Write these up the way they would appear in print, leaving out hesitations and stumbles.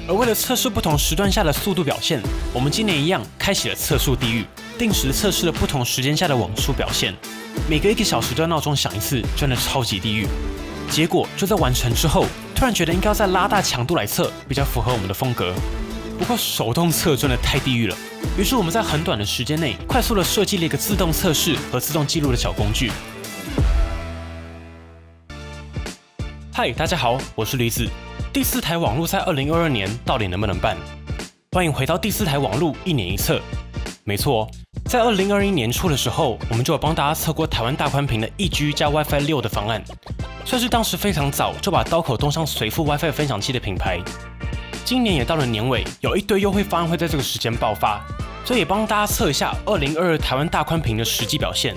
而为了测试不同时段下的速度表现，我们今年一样开启了测速地狱，定时测试了不同时间下的网速表现。每隔1个小时的闹钟响一次，真的超级地狱。结果就在完成之后，突然觉得应该要再拉大强度来测，比较符合我们的风格。不过手动测真的太地狱了，于是我们在很短的时间内，快速的设计了一个自动测试和自动记录的小工具。嗨，大家好，我是驴子。第4台网路在2022年到底能不能办？欢迎回到第4台网路1年1测。没错哦，在2021年初的时候，我们就有帮大家测过台湾大宽频的1G 加 WiFi 6的方案，算是当时非常早就把刀口动上随附 WiFi 分享器的品牌。今年也到了年尾，有一堆优惠方案会在这个时间爆发，所以也帮大家测一下2022台湾大宽频的实际表现。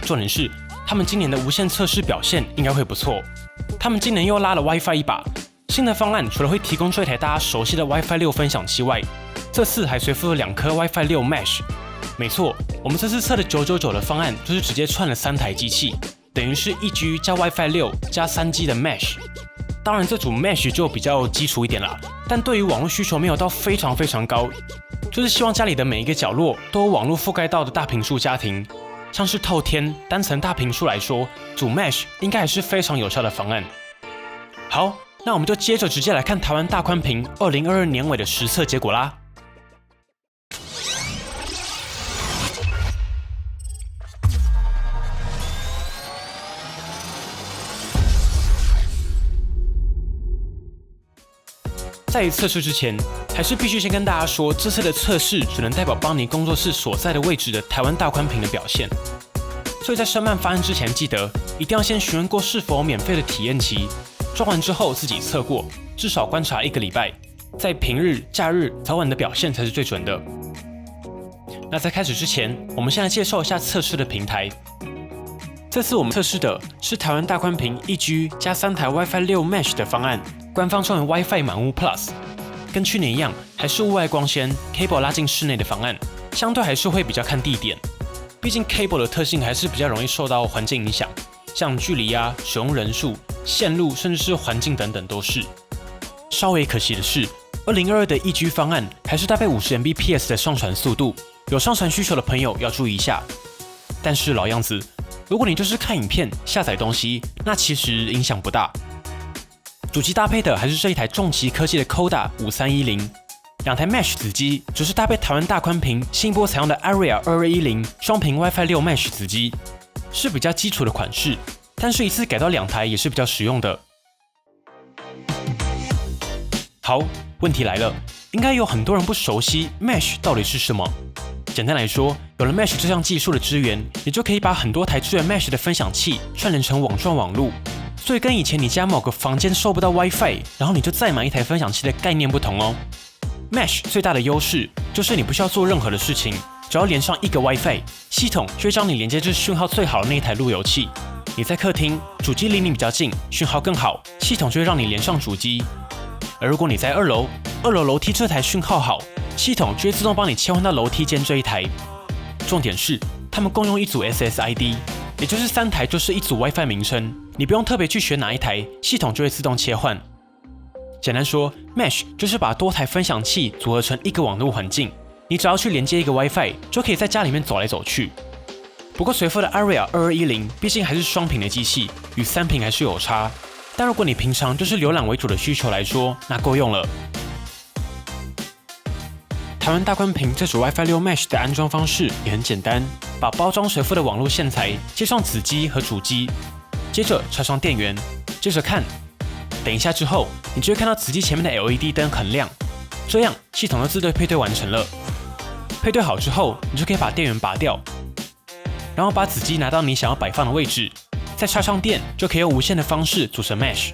重点是，他们今年的无线测试表现应该会不错。他们今年又拉了 WiFi 一把。新的方案除了会提供这台大家熟悉的 WiFi 6分享器外，这次还随附了2颗 WiFi 6 Mesh。没错，我们这次测的999的方案就是直接串了3台机器，等于是1G 加 WiFi 6加3G 的 Mesh。当然，这组 Mesh 就比较基础一点啦，但对于网络需求没有到非常高，就是希望家里的每一个角落都有网络覆盖到的大坪数家庭，像是透天单层大坪数来说，组 Mesh 应该还是非常有效的方案。好。那我们就接着直接来看台湾大宽频2022年尾的实测结果啦。在测试之前，还是必须先跟大家说，这次的测试只能代表邦尼工作室所在的位置的台湾大宽频的表现。所以在申办方案之前，记得一定要先询问过是否有免费的体验期。装完之后自己测过，至少观察1个礼拜，在平日、假日早晚的表现才是最准的。那在开始之前，我们先来介绍一下测试的平台。这次我们测试的是台湾大宽频1G 加3台 WiFi 6 Mesh 的方案，官方称为 WiFi 满屋 Plus。跟去年一样，还是户外光纤 Cable 拉进室内的方案，相对还是会比较看地点，毕竟 Cable 的特性还是比较容易受到环境影响，像距离啊、使用人数、线路，甚至是环境等等都是。稍微可惜的是，2022的1G 方案还是搭配50 Mbps 的上传速度，有上传需求的朋友要注意一下。但是老样子，如果你就是看影片、下载东西，那其实影响不大。主机搭配的还是这一台重骑科技的 Koda 5310，2台 Mesh 子机则是搭配台湾大宽频新一波采用的 Aria 2210双频 WiFi 6 Mesh 子机，是比较基础的款式。但是一次改到2台也是比较实用的。好，问题来了，应该有很多人不熟悉 Mesh 到底是什么。简单来说，有了 Mesh 这项技术的支援，你就可以把很多台支援 Mesh 的分享器串联成网状网路。所以跟以前你家某个房间收不到 WiFi， 然后你就再买一台分享器的概念不同哦。Mesh 最大的优势就是你不需要做任何的事情，只要连上1个 WiFi， 系统就会将你连接至讯号最好的那一台路由器。你在客厅，主机离你比较近，讯号更好，系统就会让你连上主机。而如果你在2楼楼梯这台讯号好，系统就会自动帮你切换到楼梯间这一台。重点是，他们共用一组 SSID， 也就是3台就是一组 WiFi 名称，你不用特别去选哪一台，系统就会自动切换。简单说 ，Mesh 就是把多台分享器组合成1个网络环境，你只要去连接1个 WiFi， 就可以在家里面走来走去。不过随附的 Aria 2210毕竟还是双频的机器，与3频还是有差。但如果你平常就是浏览为主的需求来说，那够用了。台湾大宽频这组 WiFi 6 Mesh 的安装方式也很简单，把包装随附的网络线材接上子机和主机，接着插上电源，接着看。等一下之后，你就会看到子机前面的 LED 灯很亮，这样系统就自动配对完成了。配对好之后，你就可以把电源拔掉。然后把子机拿到你想要摆放的位置，再插上电，就可以用无线的方式组成 Mesh。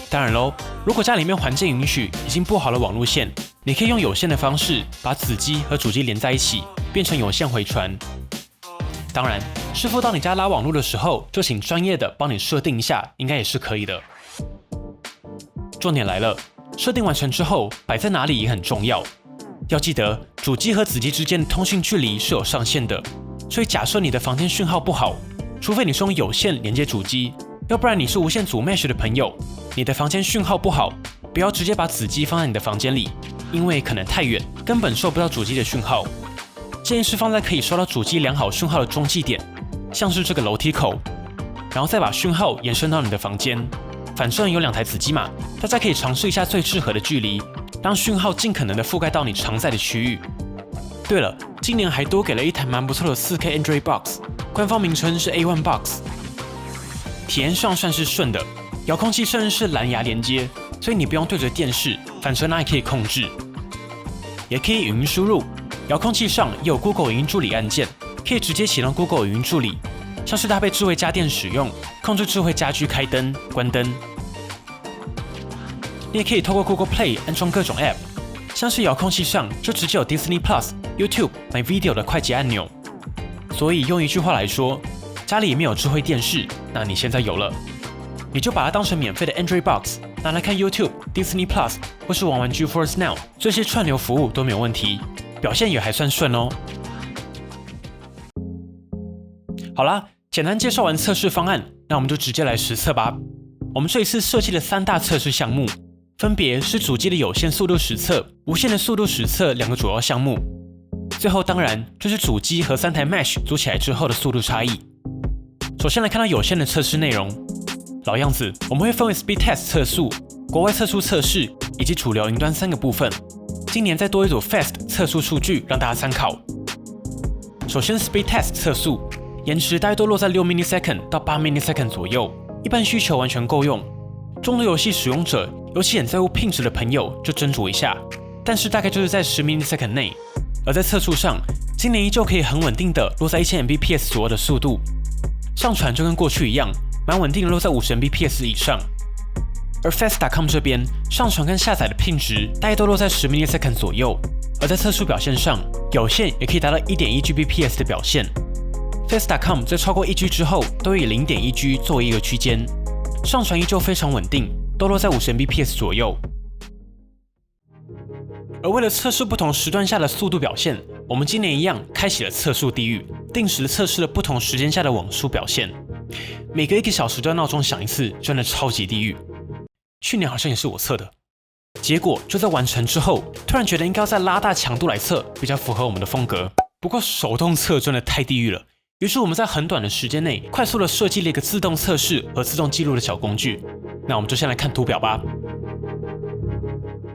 当然咯，如果家里面环境允许，已经布好了网路线，你可以用有线的方式把子机和主机连在一起，变成有线回传。当然，师傅到你家拉网路的时候，就请专业的帮你设定一下，应该也是可以的。重点来了，设定完成之后，摆在哪里也很重要。要记得，主机和子机之间的通讯距离是有上限的。所以假设你的房间讯号不好，除非你是用有线连接主机，要不然你是无线组 Mesh 的朋友，你的房间讯号不好，不要直接把子机放在你的房间里，因为可能太远，根本收不到主机的讯号。建议是放在可以收到主机良好讯号的中继点，像是这个楼梯口，然后再把讯号延伸到你的房间。反正有2台子机嘛，大家可以尝试一下最适合的距离，让讯号尽可能的覆盖到你常在的区域。对了，今年还多给了一台蛮不错的 4K Android Box， 官方名称是 A1 Box。体验上算是顺的，遥控器甚至是蓝牙连接，所以你不用对着电视，反正它也可以控制，也可以语音输入。遥控器上也有 Google 语音助理按键，可以直接启动 Google 语音助理，像是搭配智慧家电使用，控制智慧家居开灯、关灯。你也可以透过 Google Play 安装各种 App， 像是遥控器上就直接有 Disney Plus、YouTube、My Video 的快捷按钮。所以用一句话来说，家里没有智慧电视，那你现在有了，你就把它当成免费的 Android Box， 拿来看 YouTube、Disney Plus 或是玩 GeForce Now， 这些串流服务都没有问题，表现也还算顺哦。好啦，简单介绍完测试方案，那我们就直接来实测吧。我们这一次设计了3大测试项目，分别是主机的有线速度实测、无线的速度实测2个主要项目。最后当然就是主机和3台 Mesh 组起来之后的速度差异。首先来看到有线的测试内容，老样子，我们会分为 Speed Test 测速、国外测速测试以及主流云端3个部分。今年再多一组 Fast 测速数据让大家参考。首先 Speed Test 测速，延迟大概都落在6 ms 到8 ms 左右，一般需求完全够用。重度游戏使用者，尤其很在乎品质的朋友就斟酌一下，但是大概就是在10 ms 内。而在测速上，今年依旧可以很稳定的落在1000 Mbps 左右的速度，上传就跟过去一样，蛮稳定的落在50 Mbps 以上。而 Fast.com 这边上传跟下载的品质大概都落在10 ms 左右，而在测速表现上，有线也可以达到 1.1 Gbps 的表现。Fast.com 在超过1G 之后，都以 0.1G 作为一个区间，上传依旧非常稳定，都落在50 Mbps 左右。而为了测试不同时段下的速度表现，我们今年一样开启了测速地狱，定时测试了不同时间下的网速表现。每隔1个小时都要闹钟响一次，真的超级地狱。去年好像也是我测的，结果就在完成之后，突然觉得应该要再拉大强度来测，比较符合我们的风格。不过手动测真的太地狱了，于是我们在很短的时间内，快速的设计了一个自动测试和自动记录的小工具。那我们就先来看图表吧。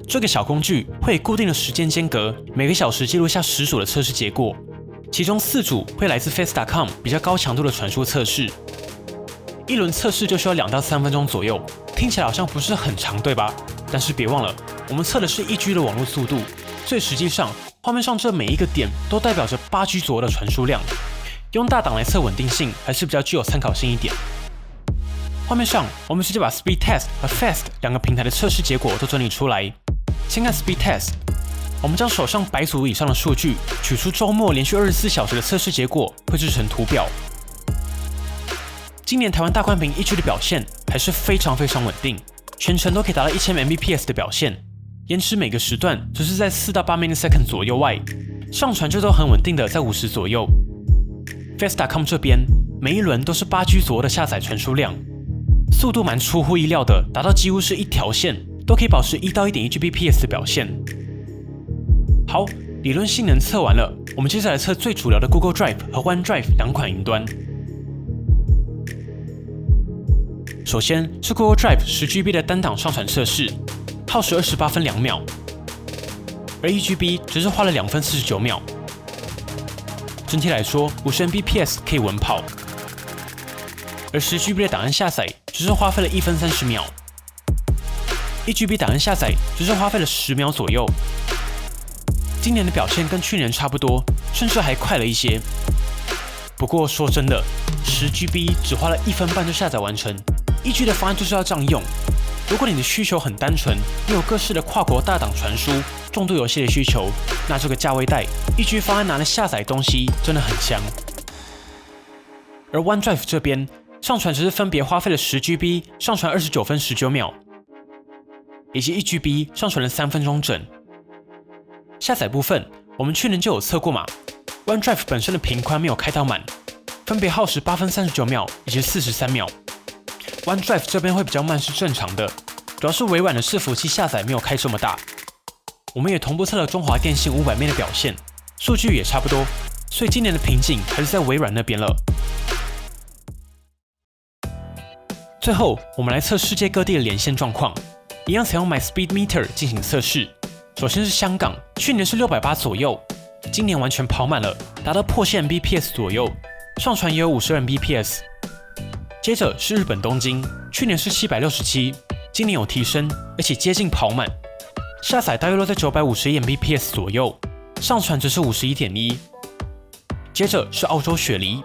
这个小工具会以固定的时间间隔，每个小时记录下10组的测试结果，其中4组会来自 Fast.com 比较高强度的传输测试。一轮测试就需要2到3分钟左右，听起来好像不是很长，对吧？但是别忘了，我们测的是1G 的网络速度，所以实际上画面上这每一个点都代表着8G 左右的传输量。用大档来测稳定性，还是比较具有参考性一点。画面上，我们直接把 Speed Test 和 Fast 2个平台的测试结果都整理出来。先看 Speed Test， 我们将手上100组以上的数据取出周末连续24小时的测试结果，绘制成图表。今年台湾大宽屏1G 的表现还是非常稳定，全程都可以达到1000 Mbps 的表现，延迟每个时段只是在4到8 ms 左右外，上传就都很稳定的在50左右。Fast.com 这边每一轮都是8G 左右的下载传输量，速度蛮出乎意料的，达到几乎是一条线，都可以保持1到 1.1 Gbps 的表现。好，理论性能测完了，我们接着来测最主流的 Google Drive 和 OneDrive 2款云端。首先是 Google Drive 10GB 的单档上传测试，耗时28分2秒，而 1GB 只是花了2分49秒。整体来说，50 Mbps 可以稳跑，而10GB 的档案下载只是花费了1分30秒，1GB 档案下载只是花费了10秒左右。今年的表现跟去年差不多，甚至还快了一些。不过说真的，10GB 只花了1分半就下载完成，1G 的方案就是要这样用。如果你的需求很单纯，你有各式的跨国大档传输、重度游戏的需求，那这个价位带1G 方案拿来下载东西真的很香。而 OneDrive 这边上传只是分别花费了10GB 上传29分19秒，以及1GB 上传了3分钟整。下载部分我们去年就有测过嘛，OneDrive 本身的频宽没有开到满，分别耗时8分39秒以及43秒。OneDrive 这边会比较慢是正常的，主要是微软的伺服器下载没有开这么大。我们也同步测了中华电信500M 的表现，数据也差不多，所以今年的瓶颈还是在微软那边了。最后，我们来测世界各地的连线状况，一样采用 MySpeedMeter 进行测试。首先是香港，去年是680左右，今年完全跑满了，达到破线 Mbps 左右，上传也有52 Mbps。接着是日本东京，去年是767，今年有提升，而且接近跑满，下载大约落在951 Mbps 左右，上传则是51.1。接着是澳洲雪梨，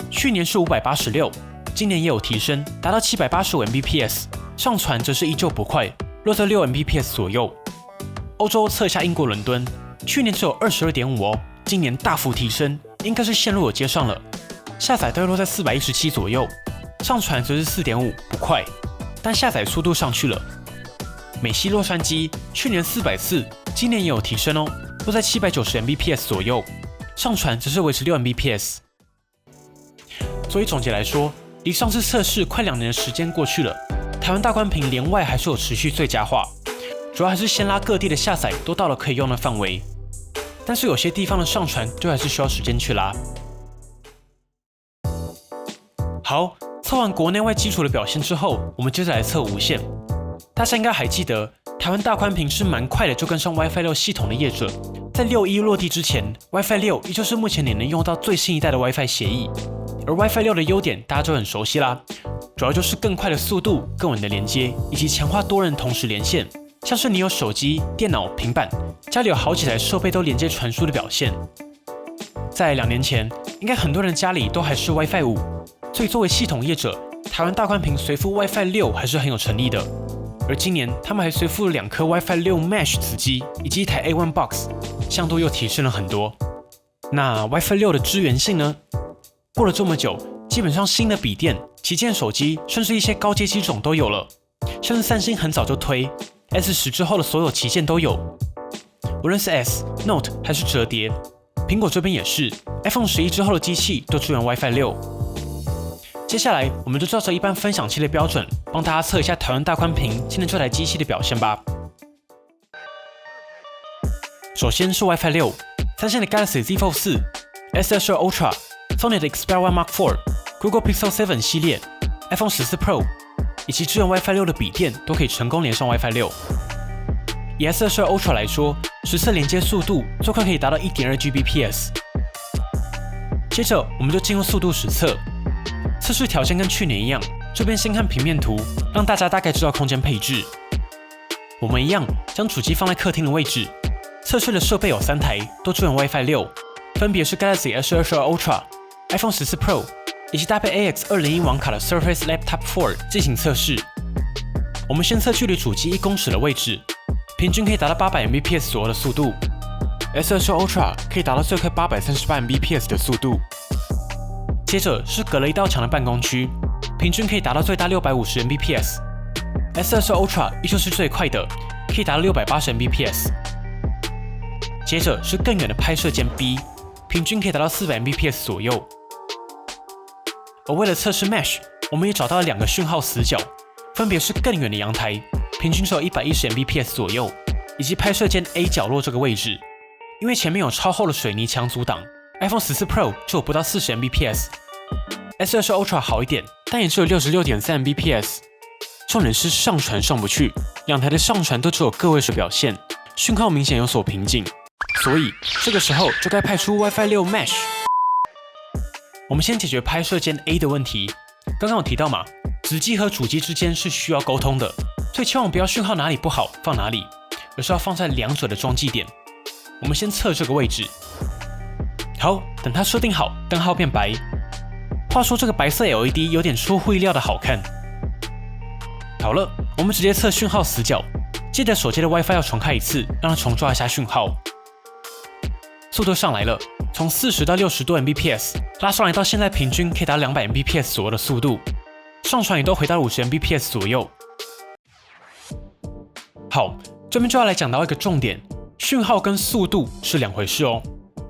去年是586。今年也有提升，达到785 Mbps， 上传则是依旧不快，落在6 Mbps 左右。欧洲测一下英国伦敦，去年只有22.5哦，今年大幅提升，应该是线路有接上了，下载大约落在417左右，上传则是4.5，不快，但下载速度上去了。美西洛杉矶去年440，今年也有提升哦，落在790 Mbps 左右，上传则是维持6 Mbps。所以总结来说，离上次测试快2年的时间过去了，台湾大宽屏连外还是有持续最佳化，主要还是先拉各地的下载都到了可以用的范围，但是有些地方的上传就还是需要时间去拉。好，测完国内外基础的表现之后，我们接着来测无线。大家应该还记得，台湾大宽屏是蛮快的就跟上 WiFi 6系统的业者，在6.1落地之前 ，WiFi 6依旧是目前你能用到最新一代的 WiFi 协议。而 WiFi 6的优点大家就很熟悉啦，主要就是更快的速度、更稳的连接，以及强化多人同时连线，像是你有手机、电脑、平板，家里有好几台设备都连接传输的表现。在2年前，应该很多人家里都还是 WiFi 5，所以作为系统业者，台湾大宽屏随附 WiFi 6还是很有诚意的。而今年他们还随附了2颗 WiFi 6 Mesh 子机，以及一台 A1 Box， 像度又提升了很多。那 WiFi 6的支援性呢？过了这么久，基本上新的笔电、旗舰手机，甚至一些高阶机种都有了。像是三星很早就推 S10 之后的所有旗舰都有，无论是 S、Note 还是折叠，苹果这边也是 iPhone 11之后的机器都支援 WiFi 6。接下来，我们就照着一般分享器的标准，帮大家测一下台湾大宽屏今天这台机器的表现吧。首先是 WiFi 6，三星的 Galaxy Z Fold 4、S22 Ultra、Sony 的 Xperia One Mark IV、Google Pixel 7 系列、iPhone 14 Pro， 以及支援 WiFi 6的笔电都可以成功连上 WiFi 6。以 S22 Ultra 来说，实测连接速度最快可以达到 1.2 Gbps。接着，我们就进入速度实测。测试条件跟去年一样，这边先看平面图，让大家大概知道空间配置。我们一样将主机放在客厅的位置，测试的设备有3台，都支援 WiFi 6，分别是 Galaxy S22 Ultra、iPhone 14 Pro 以及搭配 AX201 网卡的 Surface Laptop 4进行测试。我们先测距离主机1公尺的位置，平均可以达到800 Mbps 左右的速度。S22 Ultra 可以达到最快838 Mbps 的速度。接着是隔了一道墙的办公区，平均可以达到最大650 Mbps。S22 Ultra 依旧是最快的，可以达到680 Mbps。接着是更远的拍摄间 B， 平均可以达到400 Mbps 左右。而为了测试 Mesh， 我们也找到了2个讯号死角，分别是更远的阳台，平均只有110 Mbps 左右，以及拍摄间 A 角落这个位置。因为前面有超厚的水泥墙阻挡， iPhone 14 Pro 就有不到40 Mbps。S22 Ultra 好一点，但也只有 66.3 Mbps。重点是上传上不去，2台的上传都只有个位数表现，讯号明显有所瓶颈。所以这个时候就该派出 WiFi 6 Mesh。我们先解决拍摄间 A 的问题。刚刚有提到嘛，子机和主机之间是需要沟通的，所以千万不要讯号哪里不好放哪里，而是要放在2者的中继点。我们先测这个位置。好，等它设定好，灯号变白。话说这个白色 LED 有点出乎意料的好看。好了，我们直接测讯号死角。记得手机的 WiFi 要重开一次，让它重抓一下讯号。速度上来了，从40到60多 Mbps 拉上来到现在平均可以达200 Mbps 左右的速度，上传也都回到50 Mbps 左右。好，这边就要来讲到一个重点，讯号跟速度是2回事哦。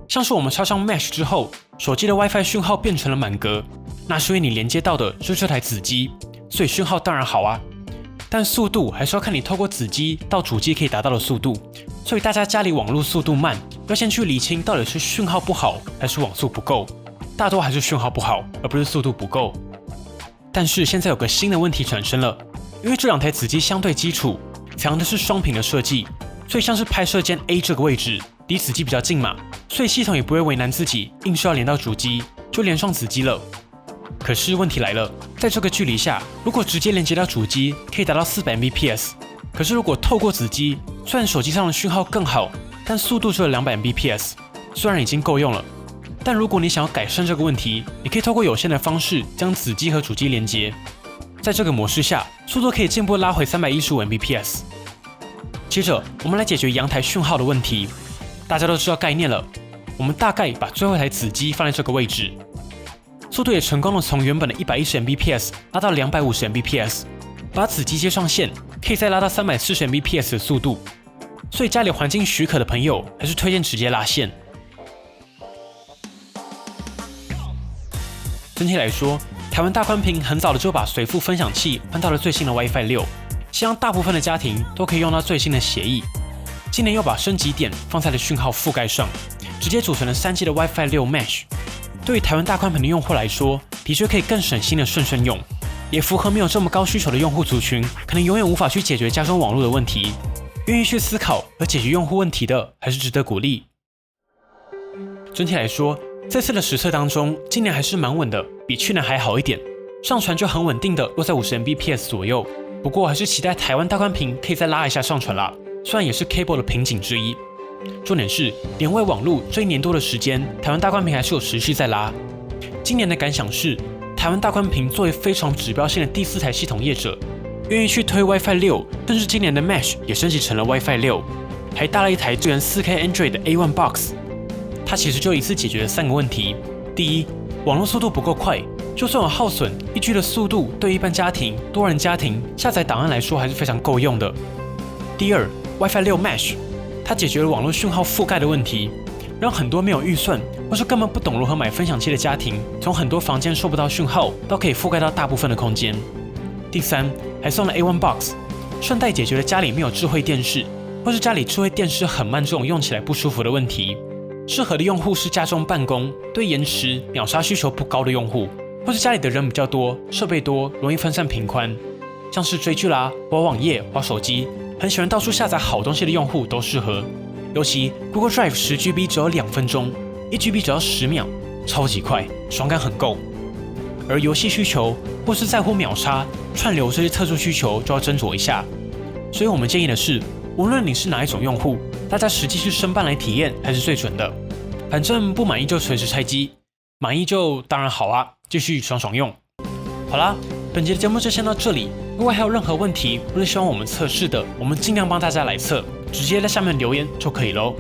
像是我们插上 Mesh 之后，手机的 WiFi 讯号变成了满格，那是因为你连接到的是这台子机，所以讯号当然好啊。但速度还是要看你透过子机到主机可以达到的速度。所以大家家里网络速度慢，要先去厘清到底是讯号不好还是网速不够。大多还是讯号不好，而不是速度不够。但是现在有个新的问题产生了，因为这两台子机相对基础，采用的是双屏的设计，所以像是拍摄键 A 这个位置离子机比较近嘛，所以系统也不会为难自己，硬是要连到主机，就连上子机了。可是问题来了，在这个距离下，如果直接连接到主机，可以达到400 Mbps。可是如果透过子机，虽然手机上的讯号更好，但速度只有200 Mbps， 虽然已经够用了，但如果你想要改善这个问题，你可以透过有线的方式将子机和主机连接。在这个模式下，速度可以进一步拉回315 Mbps。接着，我们来解决阳台讯号的问题。大家都知道概念了，我们大概把最后一台子机放在这个位置。速度也成功的从原本的110 Mbps 拉到250 Mbps， 把子机接上线，可以再拉到340 Mbps 的速度。所以家里环境许可的朋友，还是推荐直接拉线。整体来说，台湾大宽屏很早的就把随附分享器换到了最新的 WiFi 6，希望大部分的家庭都可以用到最新的协议。今年又把升级点放在了讯号覆盖上，直接组成了3G 的 WiFi 6 Mesh。对于台湾大宽屏的用户来说，的确可以更省心的顺用，也符合没有这么高需求的用户族群，可能永远无法去解决家中网络的问题。愿意去思考和解决用户问题的，还是值得鼓励。整体来说，这次的实测当中，今年还是蛮稳的，比去年还好一点，上传就很稳定的落在50 Mbps 左右。不过还是期待台湾大宽屏可以再拉一下上传啦，虽然也是 Cable 的瓶颈之一。重点是，连为网络这1年多的时间，台湾大宽屏还是有持续在拉。今年的感想是，台湾大宽屏作为非常指标性的第4台系统业者，愿意去推 WiFi 6，甚至今年的 Mesh 也升级成了 WiFi 6，还搭了一台支援 4K Android 的 A1 Box。它其实就一次解决了3个问题：第一，网络速度不够快，就算有耗损，1G 的速度对一般家庭、多人家庭下载档案来说还是非常够用的。第二 ，WiFi 6 Mesh。它解决了网络讯号覆盖的问题，让很多没有预算或是根本不懂如何买分享器的家庭，从很多房间收不到讯号，都可以覆盖到大部分的空间。第三，还送了 A1 Box， 顺带解决了家里没有智慧电视，或是家里智慧电视很慢这种用起来不舒服的问题。适合的用户是家中办公、对延迟、秒杀需求不高的用户，或是家里的人比较多、设备多、容易分散频宽，像是追剧啦、玩网页、玩手机。很喜欢到处下载好东西的用户都适合，尤其 Google Drive 10GB 只要2分钟，1GB 只要10秒，超级快，爽感很够。而游戏需求或是在乎秒杀、串流这些特殊需求就要斟酌一下。所以我们建议的是，无论你是哪一种用户，大家实际去申办来体验才是最准的。反正不满意就随时拆机，满意就当然好啊，继续爽爽用。好啦，本集的节目就先到这里。如果还有任何问题或是希望我们测试的，我们尽量帮大家来测，直接在下面留言就可以咯。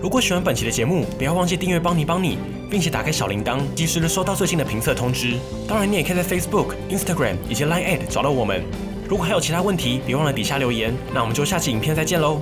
如果喜欢本期的节目，不要忘记订阅邦尼，并且打开小铃铛，及时的收到最新的评测通知。当然，你也可以在 Facebook、Instagram 以及 Line@ 找到我们。如果还有其他问题，别忘了底下留言。那我们就下期影片再见喽。